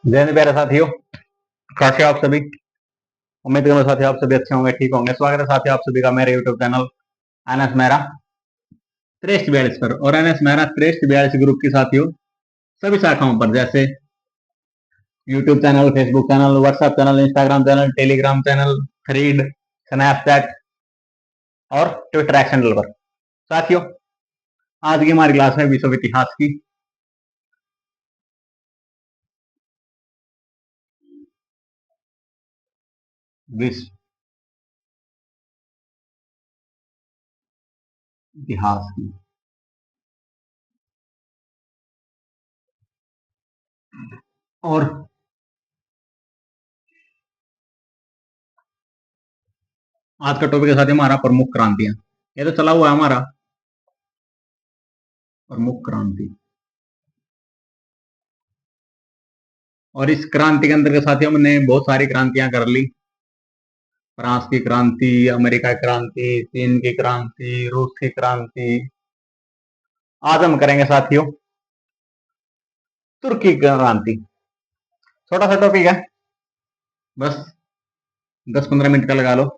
जय हिंद प्यारे साथियों, कैसे हो आप सभी। उम्मीद करूंगा साथियों आप सभी अच्छे होंगे, ठीक होंगे। स्वागत है साथियों आप सभी का मेरे यूट्यूब चैनल एनएस मेहरा 6342 पर। और एनएस मेहरा 6342 ग्रुप की साथियों सभी शाखाओं पर, जैसे YouTube channel, Facebook channel, WhatsApp channel, Instagram channel, Telegram channel, thread, Snapchat और ट्विटर एक्शन पर। साथियों आज की हमारी क्लास है विश्व इतिहास की। विश्व इतिहास की। और आज का टॉपिक है साथियों हमारा प्रमुख क्रांतियां। ये तो चला हुआ है हमारा प्रमुख क्रांति। और इस क्रांति के अंतर्गत साथियों हमने बहुत सारी क्रांतियां कर ली। फ्रांस की क्रांति, अमेरिका की क्रांति, चीन की क्रांति, रूस की क्रांति। आज हम करेंगे साथियों तुर्की की क्रांति। छोटा सा टॉपिक है, बस 10-15 मिनट का लगा लो,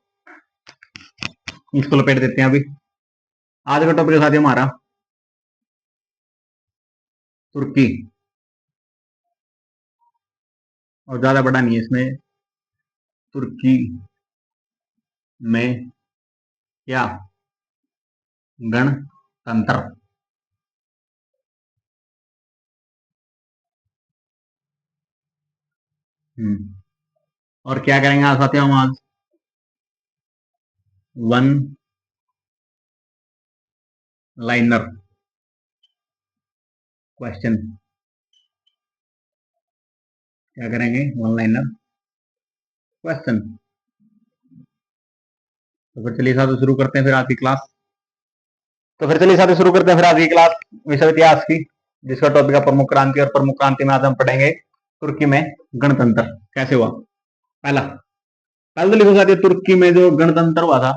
इसको लपेट देते हैं अभी। आज का टॉपिक है साथियों हमारा तुर्की। और ज्यादा बड़ा नहीं है इसमें। तुर्की में क्या गणतंत्र। और क्या करेंगे आज साथियों, हम आज वन लाइनर क्वेश्चन क्या करेंगे, वन लाइनर क्वेश्चन। तो फिर चलिए साथ शुरू करते हैं फिर आज की क्लास। तो फिर चलिए साथ शुरू करते हैं फिर आज की क्लास विश्व इतिहास की, जिसका टॉपिक है प्रमुख क्रांति। और प्रमुख क्रांति में आज हम पढ़ेंगे तुर्की में गणतंत्र कैसे हुआ। पहला पहले तो लिखो साथियों, तुर्की में जो गणतंत्र हुआ था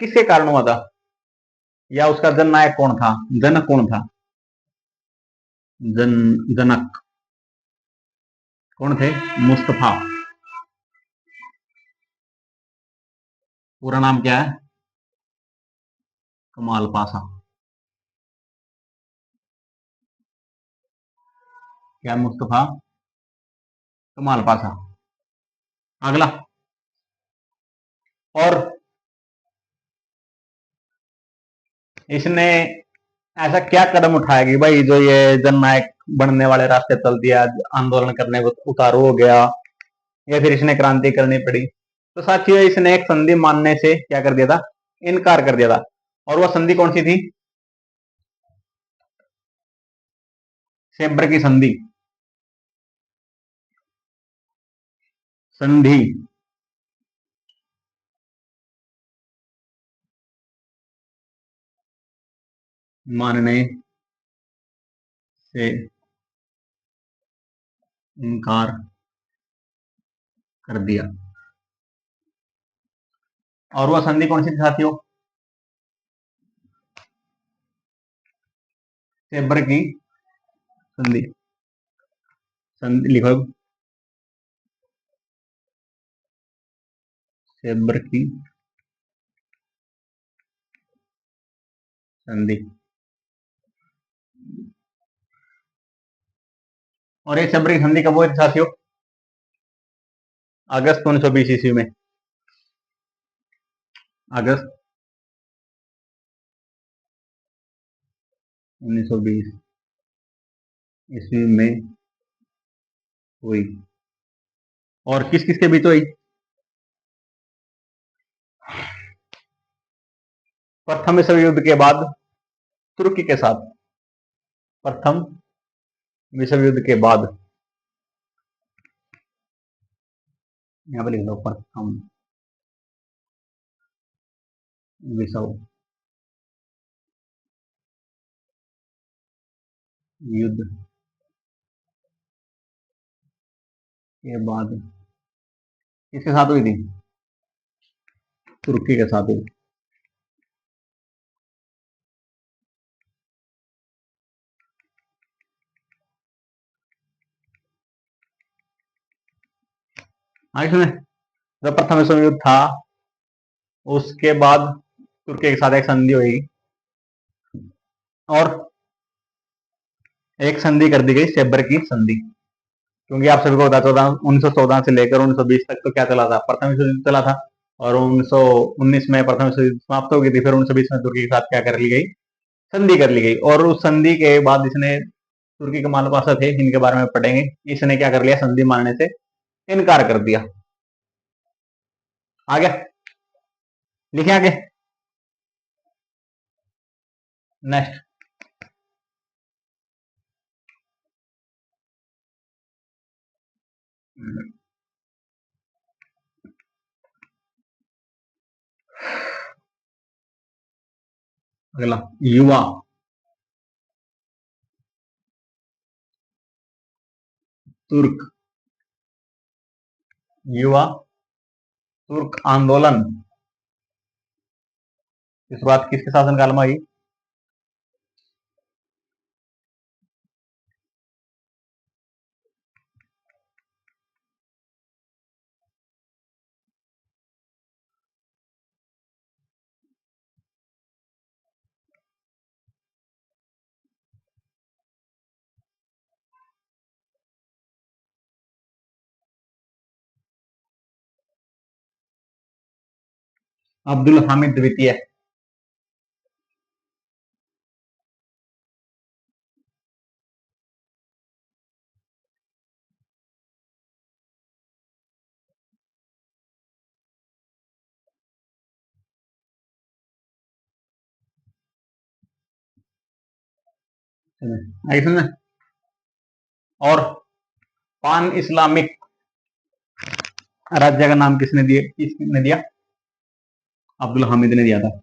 किसके कारण हुआ था, या उसका जननायक कौन था, जनक कौन था। जन जनक कौन थे, मुस्तफा। पूरा नाम क्या है, कमाल पाशा। क्या, मुस्तफा कमाल पाशा। अगला, और इसने ऐसा क्या कदम उठाया कि भाई जो ये जननायक बनने वाले रास्ते चल दिया, आंदोलन करने को उतारू हो गया, या फिर इसने क्रांति करनी पड़ी। तो साथियों इसने एक संधि मानने से क्या कर दिया था, इनकार कर दिया था। और वह संधि कौन सी थी, सेब्र की संधि। संधि मानने से इनकार कर दिया। और वह संधि कौन सी थी साथियों, सेब्र की संधि। संधि लिखो, सेब्र की संधि। और ये सेब्र की संधि कब हुई थी साथियों, अगस्त 1920 ईस्वी में। अगस्त 1920 ईस्वी में हुई। और किस किस के बीच हुई, प्रथम विश्व युद्ध के बाद तुर्की के साथ। प्रथम विश्व युद्ध के बाद, यहां पर लिख दो प्रथम विश्व युद्ध के बाद किसके साथ हुई थी, तुर्की के साथ हुई। आगे सुने, जब प्रथम विश्व युद्ध था उसके बाद तुर्की के साथ एक संधि हुई और एक संधि कर दी गई, सेबर की संधि। क्योंकि आप सभी को पता, 1914 से लेकर 1920 तक तो क्या चला था, प्रथम विश्व युद्ध चला था। और 1919 में प्रथम विश्व युद्ध समाप्त हो गई थी। फिर 1920 में तुर्की के साथ क्या कर ली गई, संधि कर ली गई। और उस संधि के बाद इसने, तुर्की के मालपासा थे, इनके बारे में पढ़ेंगे, इसने क्या कर लिया, संधि मानने से इनकार कर दिया। आगे लिखे, आगे नेक्स्ट। अगला, युवा तुर्क, युवा तुर्क आंदोलन की शुरुआत किसके शासनकाल में हुई? अब्दुल हामिद द्वितीय। सुन, और पान इस्लामिक राज्य का नाम किसने दिया? अब्दुल हामिद ने दिया था।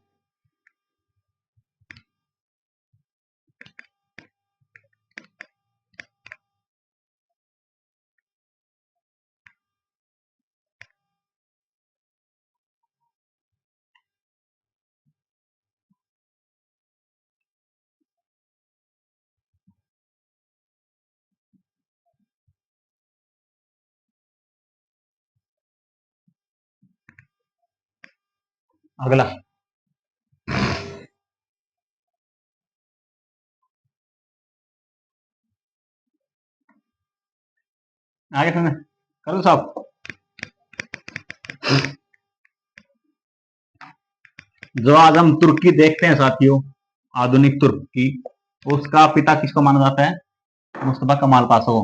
अगला, आगे सुन, करो साहब। जो आज हम तुर्की देखते हैं साथियों, आधुनिक तुर्की, उसका पिता किसको माना जाता है? मुस्तफा कमाल पाशा को।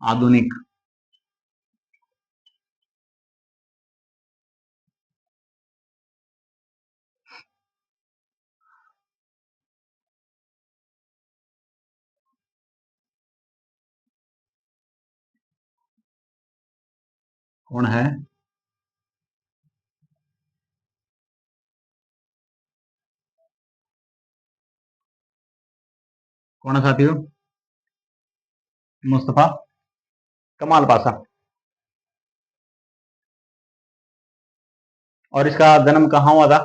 आधुनिक कौन है? कौन है साथियों? मुस्तफा कमाल पाशा। और इसका जन्म कहाँ हुआ था?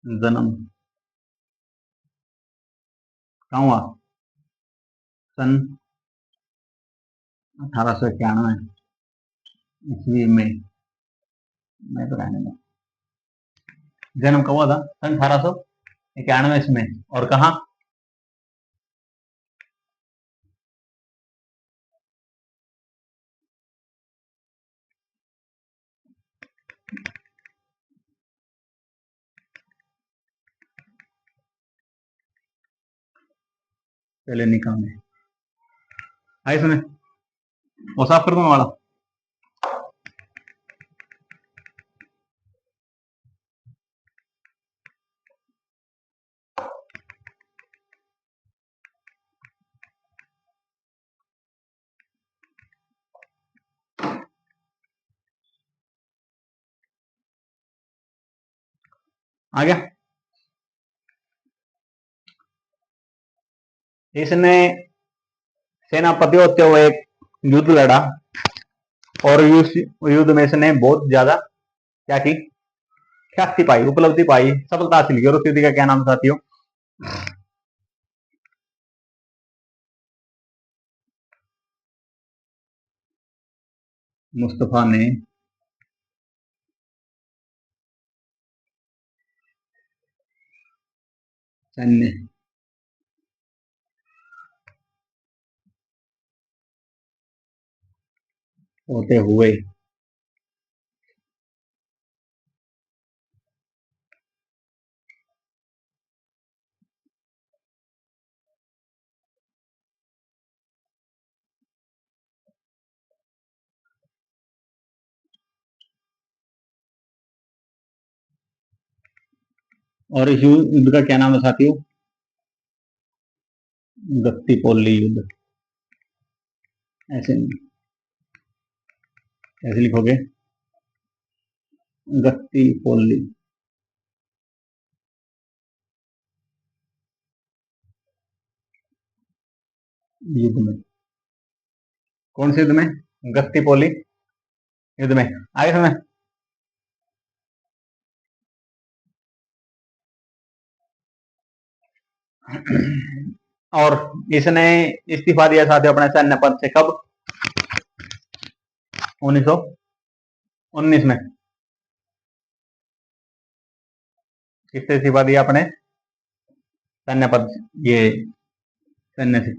जन्म कहाँ हुआ? सन 1891 ईस्वी में तो रहने में। जन्म कब हुआ था? सन 1891 इसमें। और कहा? पहले निकाह में। आई सुने, वो साफ कर दूंगा वाला। आ गया। इसने सेनापति होते हुए एक युद्ध लड़ा और युद्ध में इसने बहुत ज्यादा क्या की, ख्याति पाई, उपलब्धि पाई, सफलता हासिल की। और उस युद्ध का क्या नाम साथियों? मुस्तफा ने सैन्य होते हुए और इस युद्ध का क्या नाम है साथियों? गत्तीपोली युद्ध। ऐसे नहीं, ऐसे लिखोगे गत्तीपोली युद्ध में। कौन से युद्ध में? गत्तीपोली युद्ध में। आगे समय और इसने इस्तीफा दिया साथियों अपने सैन्य पद से कब? 1919 में। किससे इस्तीफा दिया अपने? सैन्य पद ये सैन्य से।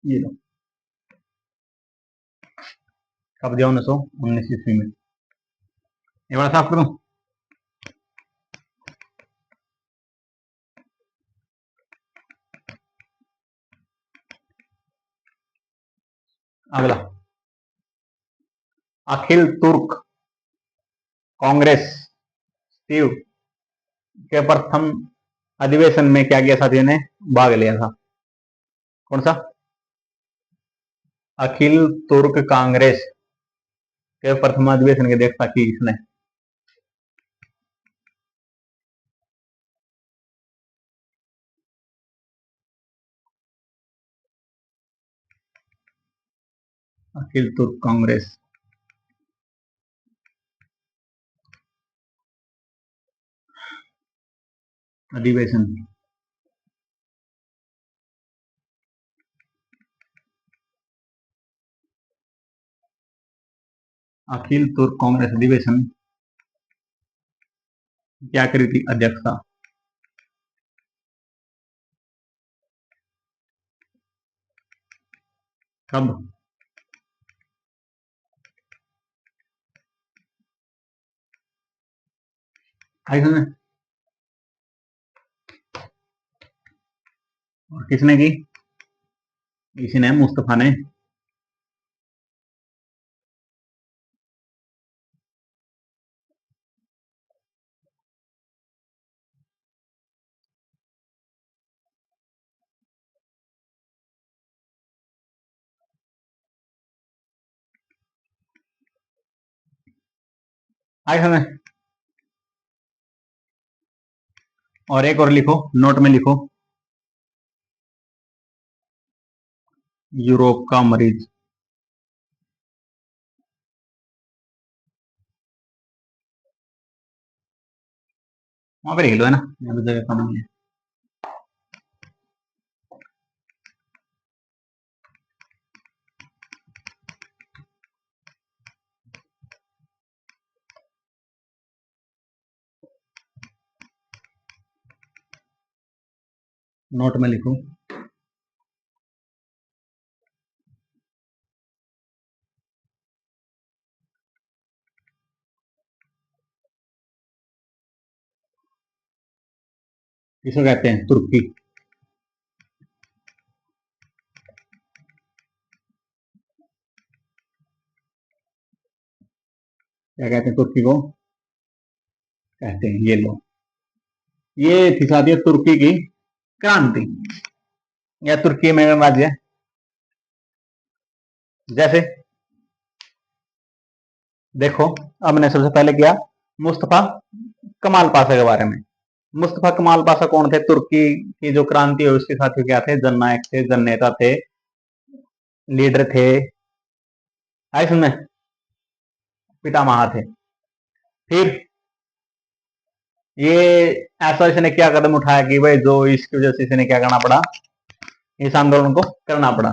ये लो, कब दिया? 1919 ईस्वी में। ये बड़ा साफ करूं? अगला, अखिल तुर्क कांग्रेस स्टीव के प्रथम अधिवेशन में क्या किया साथियों ने? भाग लिया था। कौन सा? अखिल तुर्क कांग्रेस के प्रथम अधिवेशन की अध्यक्षता की इसने। अखिल तुर्क कांग्रेस अधिवेशन। अखिल तुर्क कांग्रेस अधिवेशन क्या करी थी अध्यक्षता? कब? में। और किसने की? इसी ने, मुस्तफा ने। में। और एक और लिखो, नोट में लिखो, यूरोप का मरीज। वहां पर लिख लो, है ना, यहाँ पे जगह कम नहीं है। नोट में लिखो, किसको कहते हैं? तुर्की। क्या कहते हैं तुर्की को? कहते हैं, ये लो, ये थी साथियों तुर्की की क्रांति या तुर्की में राज्य। जैसे देखो, हमने सबसे पहले किया मुस्तफा कमाल पाशा के बारे में। मुस्तफा कमाल पाशा कौन थे? तुर्की की जो क्रांति हुई उसके साथी क्या थे? जननायक थे, जननेता थे, लीडर थे, आए सुनने, पितामह थे। फिर ये ऐसा इसने क्या कदम उठाया कि भाई जो इसकी वजह से इसने क्या करना पड़ा, इस आंदोलन को करना पड़ा।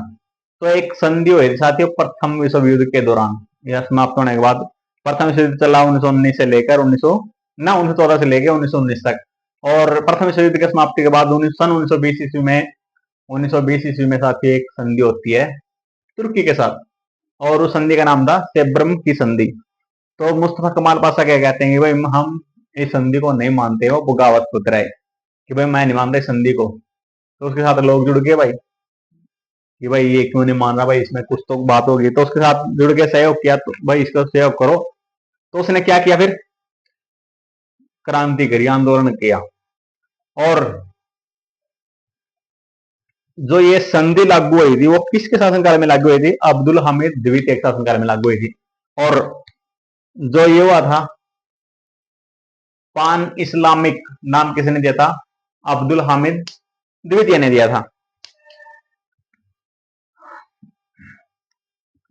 तो एक संधि हुई थी साथियों प्रथम विश्व युद्ध के दौरान, यह समाप्त होने के बाद। प्रथम विश्व युद्ध चला 1919 से लेकर 1914 से लेकर 1919 तक। और प्रथम विश्व युद्ध की समाप्ति के बाद सन 1920 ईस्वी में 1920 ईस्वी में साथी एक संधि होती है तुर्की के साथ, और उस संधि का नाम था सेब्रम की संधि। तो मुस्तफा कमाल पाशा क्या कहते हैं कि भाई हम इस संधि को नहीं मानते हो, बगावत को उतराए कि भाई मैं नहीं मानता इस संधि को। तो उसके साथ लोग जुड़ गए भाई कि भाई ये क्यों नहीं मान रहा, भाई इसमें कुछ तो बात होगी। तो उसके साथ जुड़ के सहयोग किया, तो भाई इसका सहयोग करो। तो उसने क्या किया फिर? क्रांति करी, आंदोलन किया। और जो ये संधि लागू हुई थी वो किसके शासनकाल में लागू हुई थी? अब्दुल हामिद द्वितीय के शासनकाल में लागू हुई थी। और जो ये हुआ था पान इस्लामिक, नाम किसने दिया था? अब्दुल हामिद द्वितीय ने दिया था।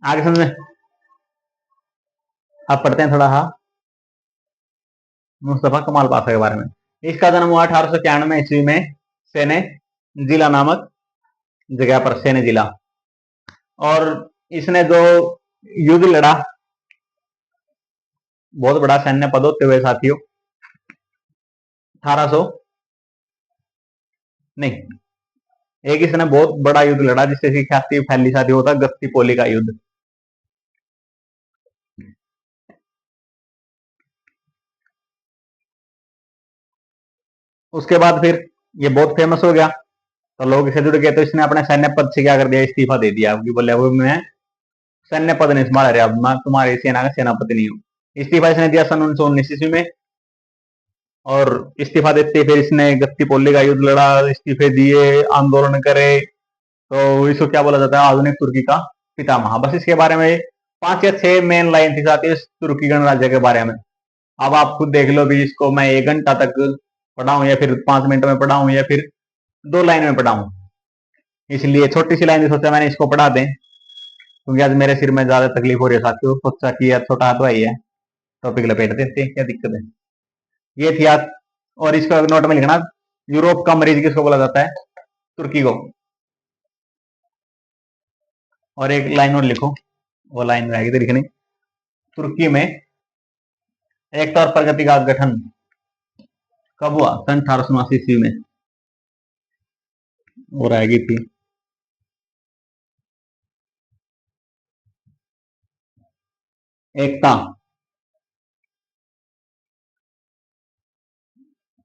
आगे समझ में? आप पढ़ते हैं थोड़ा हाँ मुस्तफा कमाल पाशा के बारे में। इसका जन्म हुआ 1891 ईस्वी में सेने जिला नामक जगह पर, सेने जिला। और इसने जो युद्ध लड़ा, बहुत बड़ा सैन्य पद होते हुए साथियों, 1800 नहीं, एक इसने बहुत बड़ा युद्ध लड़ा जिससे इसकी ख्याति फैली साथी, होता गस्तीपोली का युद्ध। उसके बाद फिर ये बहुत फेमस हो गया, तो लोग इसे जुड़ गए। तो इसने अपने सैन्य पद से क्या कर दिया? इस्तीफा दे दिया कि बोले वो मैं सैन्य पद नहीं संभाल रहा, अब मैं तुम्हारी सेना का सेनापति नहीं हूँ। इस्तीफा इसने दिया सन 1919 ईस्वी में। और इस्तीफा देते फिर इसने गत्तीपोली का युद्ध लड़ा, इस्तीफे दिए, आंदोलन करे। तो इसको क्या बोला जाता है? आधुनिक तुर्की का पितामह। बस इसके बारे में 5 या 6 मेन लाइन थी साथ ही इस तुर्की गणराज्य के बारे में। अब आप खुद देख लो भी, इसको मैं 1 घंटा तक पढ़ाऊं या फिर 5 मिनट में पढ़ाऊं या फिर 2 लाइन में पढ़ाऊं, इसलिए छोटी सी लाइन सोचा मैंने इसको पढ़ा दें, क्योंकि आज मेरे सिर में ज्यादा तकलीफ हो रही है साथियों। सोचा कि यार छोटा हाथ भाई है, टॉपिक लपेट देते, क्या दिक्कत है। ये थी याद। और इसको नोट में लिखना, यूरोप का मरीज किसको बोला जाता है? तुर्की को। और एक लाइन और लिखो, वो लाइन रहेगी तो लिखनी, तुर्की में एकता और प्रगति का गठन कब हुआ? सन 1889 ईस्वी में। और आएगी थी एकता,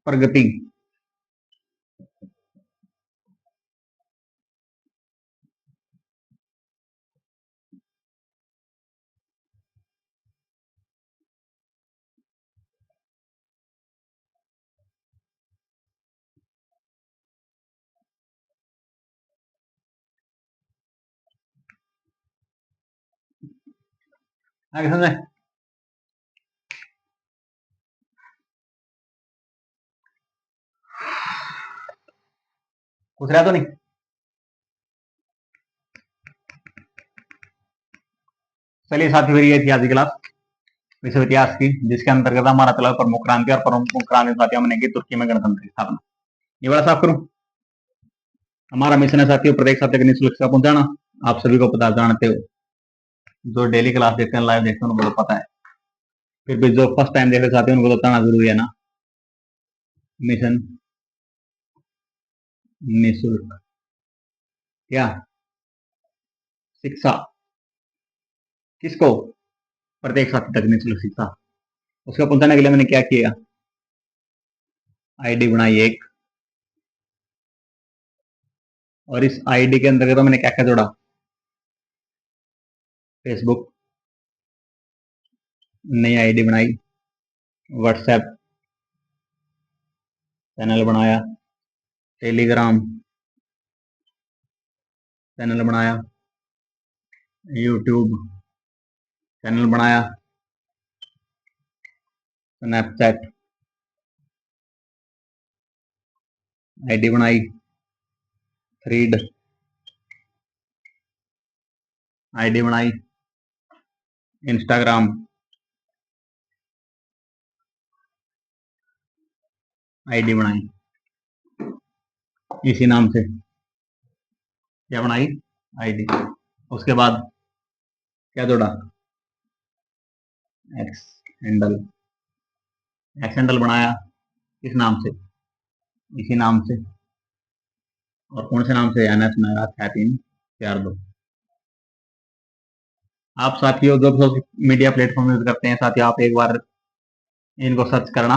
प्रगति। आगे समझे? पूछ रहा तो नहीं? चलिए साथी, फिर ये थी आज की क्लास विश्व इतिहास की, जिसके अंतर्गत हमारा चला प्रमुख क्रांति। और प्रमुख क्रांति साथियों हमने की तुर्की में गणतंत्र की स्थापना। ये बड़ा साफ करूं, हमारा मिशन है साथियों प्रत्येक सत्य की निःशुल्क शिक्षा पहुंचाना। आप सभी को पता जानते हो, जो डेली क्लास देखते हैं, लाइव देखते हैं, उनको तो पता है। फिर भी जो फर्स्ट टाइम देख रहे साथी, उनको तो बताना जरूरी है ना। मिशन निःशुल्क क्या शिक्षा, किसको? प्रत्येक साथी तक निःशुल्क शिक्षा। उसको पहुंचाने के लिए मैंने क्या किया? आईडी बनाई एक, और इस आईडी के अंतर्गत मैंने क्या क्या जोड़ा? फेसबुक, नई आईडी बनाई, व्हाट्सएप चैनल बनाया, टेलीग्राम चैनल बनाया, यूट्यूब चैनल बनाया, स्नैपचैट आईडी बनाई, थ्रीड आईडी बनाई, इंस्टाग्राम आईडी बनाई, इसी नाम से क्या बनाई, आईडी। उसके बाद क्या जोड़ा, एक्स हैंडल, एक्स हैंडल बनाया, किस नाम से, इसी नाम से, और कौन से नाम से, एनएस मेरा 6342। आप साथियों जो सोशल मीडिया प्लेटफॉर्म यूज करते हैं साथियों, आप एक बार इनको सर्च करना।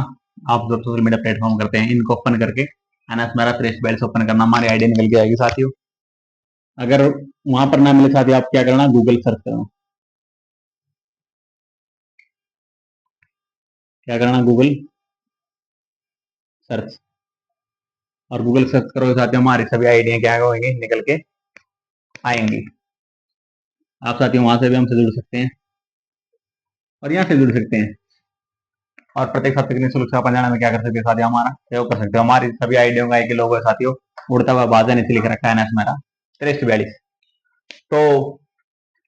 आप जो सोशल मीडिया प्लेटफॉर्म करते हैं इनको ओपन करके एनएस मेरा श्रेष्ठ बैल्स ओपन करना, हमारी आईडी निकल के आएगी साथियों। अगर वहां पर ना मिले साथियों, आप क्या करना, गूगल सर्च करना। क्या करना, गूगल सर्च। और गूगल सर्च करोगे साथियों, हमारी सभी आईडियां क्या होंगी, निकल के आएंगी। आप साथियों वहां से भी हमसे जुड़ सकते हैं और यहाँ से जुड़ सकते हैं। और प्रत्येक साथी की निःशुल्क सेवा जाने में क्या कर सकते हैं साथियों, हमारा सहयोग कर सकते हो। हमारी सभी आईडियों का एक लोगो है साथियों, उड़ता हुआ बाजा नीचे लिख रखा है एनएस मेरा 6342। तो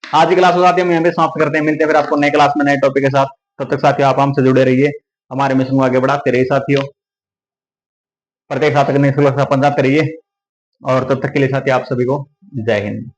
आज की क्लास को साथियों हम यहाँ पे समाप्त करते हैं। मिलते हैं फिर आपको नए क्लास में नए टॉपिक के साथ। तब तक साथियों आप हमसे जुड़े रहिए, हमारे मिशन को आगे बढ़ाते रहिए साथियों। प्रत्येक साथी की निःशुल्क सेवा जाते रहिए। और तब तक के लिए साथियों आप सभी को जय हिंद।